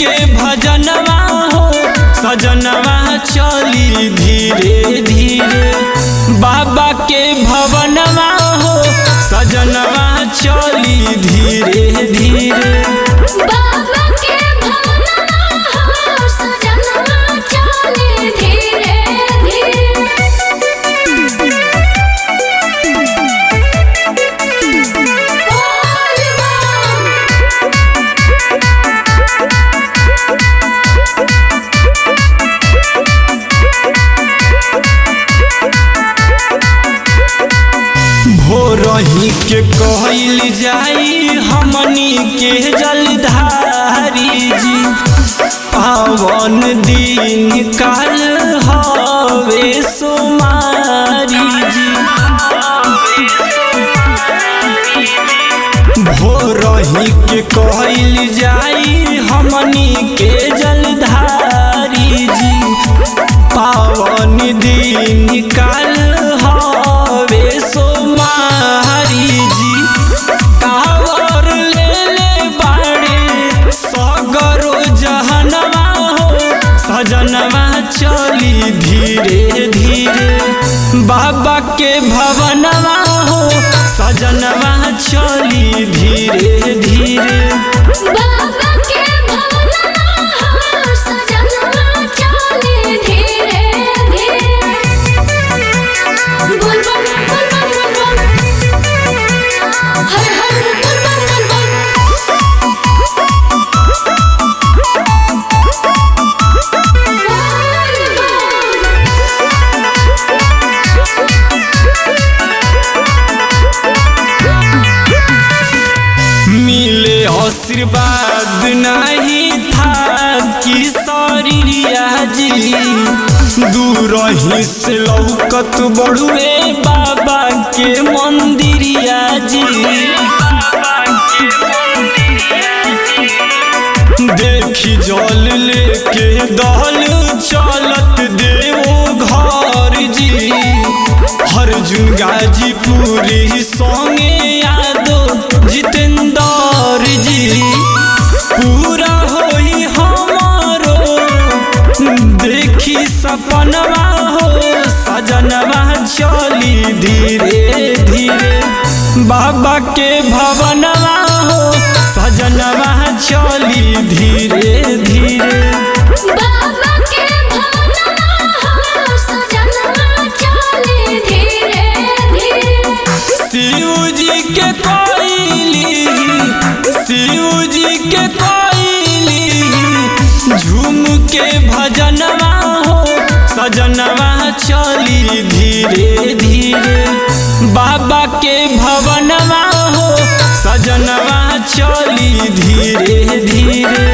के भजनवा हो सजनवा चली धीरे धीरे। बाबा के भवनवा हो सजनवा चली धीरे धीरे। बाबा के भवनवा हो सजनवा चली धीरे धीरे। भोरही के कहल जाई हमनी के जलधारी जी। पावन दिन काल हवे सोमारी जी। भोरही के कहल जाई हमनी के जलधारी जी। पावन दिन काल हवे सोमारी जी। कावर ले ले बाड़े सगरो जहनवा हो सजनवा चली धीरे धीरे। बाबा के भवनवा हो सजनवा चली धीरे धीरे। बाबा के भवनवा हो सजनवा चली धीरे धीरे। बोल बम बोल बम बोल बम हर हर बोल बम बोल मिले आशीर्वाद नहीं था कि शरीरिया जी। दूर ही से लौकत बढ़ुए बाबा के मंदिरिया जी। देखी जल लेके दल चलत देवो घर जी। अर्जुन गाजीपुरी संगे यादो जितेंद्र जी। पूरा होई हमारो देखी सपनवा हो सजनवा चली धीरे धीरे। बाबा के भवनवा हो सजनवा चली धीरे धीरे। बाबा के भवनवा हो सजनवा चली धीरे धीरे। शिव जी के कोइली झूम के भजनवा हो सजनवा चली धीरे धीरे। बाबा के भवनवा हो सजनवा चली धीरे धीरे।